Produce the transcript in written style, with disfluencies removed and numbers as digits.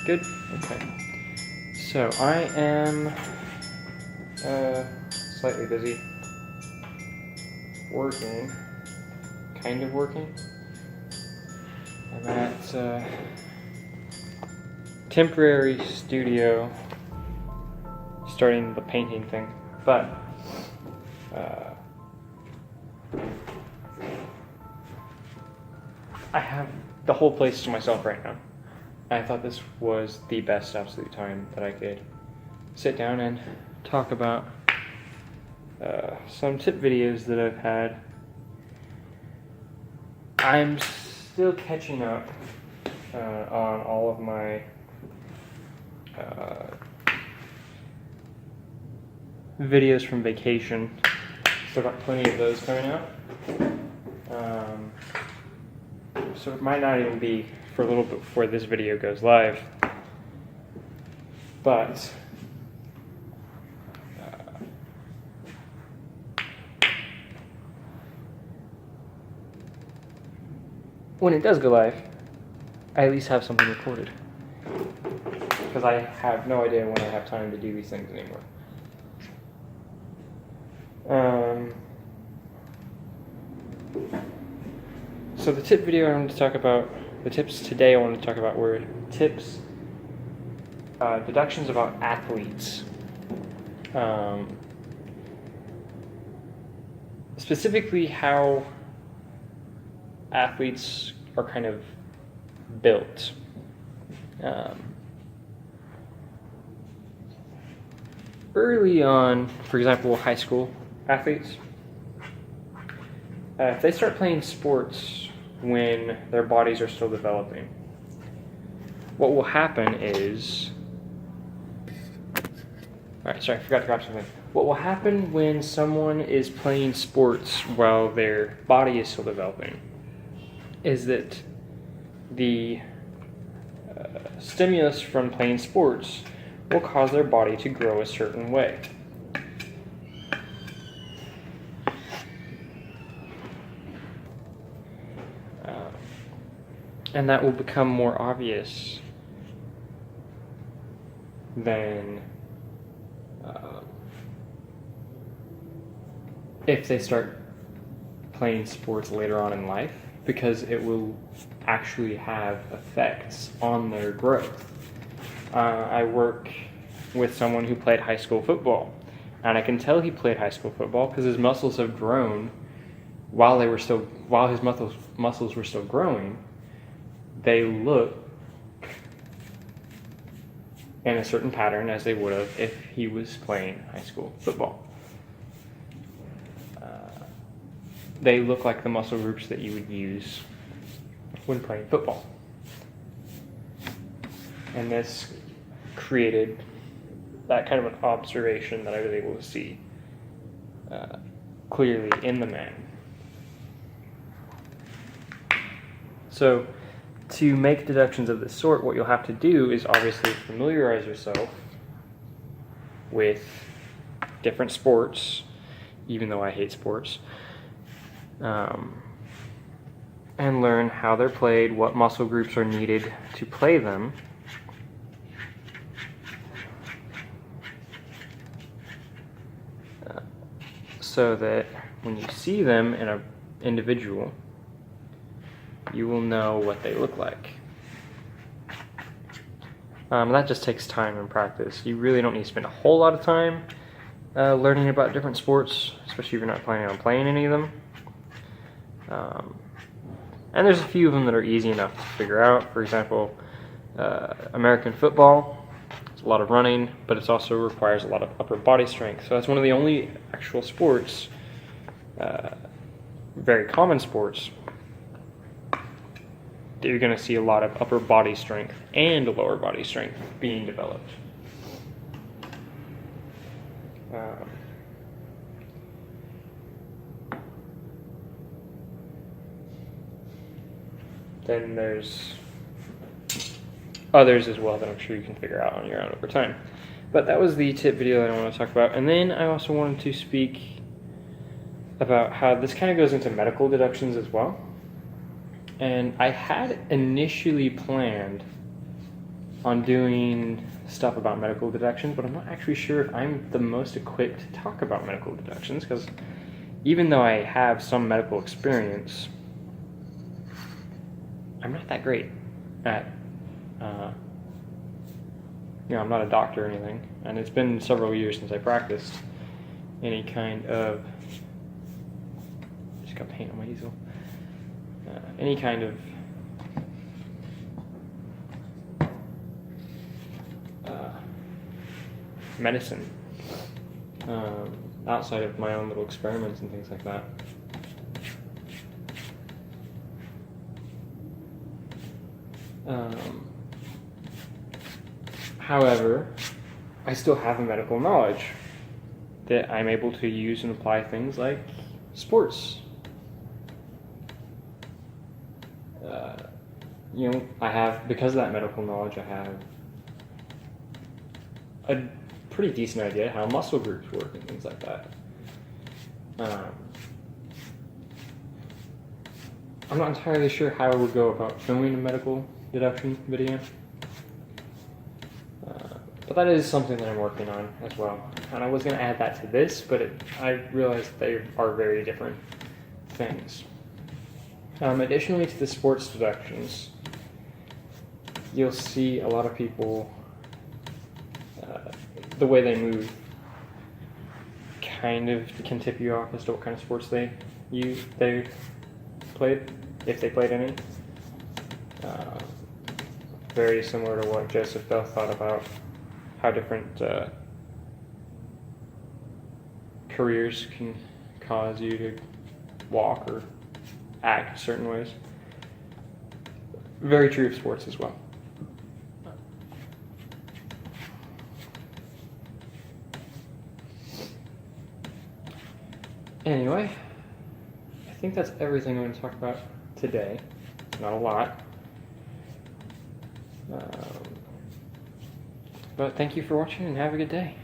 Good? Okay. So, I am slightly busy working. Kind of working. I'm at temporary studio starting the painting thing, but I have the whole place to myself right now. I thought this was the best absolute time that I could sit down and talk about some tip videos that I've had. I'm still catching up on all of my videos from vacation. Still got plenty of those coming out. So it might not even be for a little bit before this video goes live. But when it does go live, I at least have something recorded. Because I have no idea when I have time to do these things anymore. So the tip video I wanted to talk about, the tips today I wanted to talk about were tips, deductions about athletes. Specifically how athletes are kind of built. Early on, for example, high school athletes, if they start playing sports when their bodies are still developing, what will happen is... Alright, sorry, I forgot to grab something. What will happen when someone is playing sports while their body is still developing is that the stimulus from playing sports will cause their body to grow a certain way. And that will become more obvious than if they start playing sports later on in life, because it will actually have effects on their growth. I work with someone who played high school football, and I can tell he played high school football because his muscles have grown while his muscles were still growing. They look in a certain pattern as they would have if he was playing high school football. They look like the muscle groups that you would use when playing football. And this created that kind of an observation that I was able to see clearly in the man. So, to make deductions of this sort, what you'll have to do is obviously familiarize yourself with different sports, even though I hate sports, and learn how they're played, what muscle groups are needed to play them, so that when you see them in an individual, you will know what they look like. That just takes time and practice. You really don't need to spend a whole lot of time learning about different sports, especially if you're not planning on playing any of them. And there's a few of them that are easy enough to figure out. For example, American football, it's a lot of running, but it also requires a lot of upper body strength. So that's one of the only actual sports, very common sports, that you're going to see a lot of upper body strength and lower body strength being developed. Then there's others as well that I'm sure you can figure out on your own over time. But that was the tip video that I want to talk about. And then I also wanted to speak about how this kind of goes into medical deductions as well. And I had initially planned on doing stuff about medical deductions, but I'm not actually sure if I'm the most equipped to talk about medical deductions, because even though I have some medical experience, I'm not that great at, I'm not a doctor or anything, and it's been several years since I practiced any kind of, just got paint on my easel, any kind of medicine, outside of my own little experiments and things like that. However, I still have a medical knowledge that I'm able to use and apply things like sports. I have, because of that medical knowledge, I have a pretty decent idea how muscle groups work and things like that. I'm not entirely sure how I would go about filming a medical deduction video, but that is something that I'm working on as well. And I was going to add that to this, but I realized they are very different things. Additionally to the sports deductions, you'll see a lot of people, the way they move kind of can tip you off as to what kind of sports they played, if they played any. Very similar to what Joseph Bell thought about how different careers can cause you to walk or act certain ways. Very true of sports as well. Anyway, I think that's everything I'm going to talk about today. Not a lot. But thank you for watching and have a good day.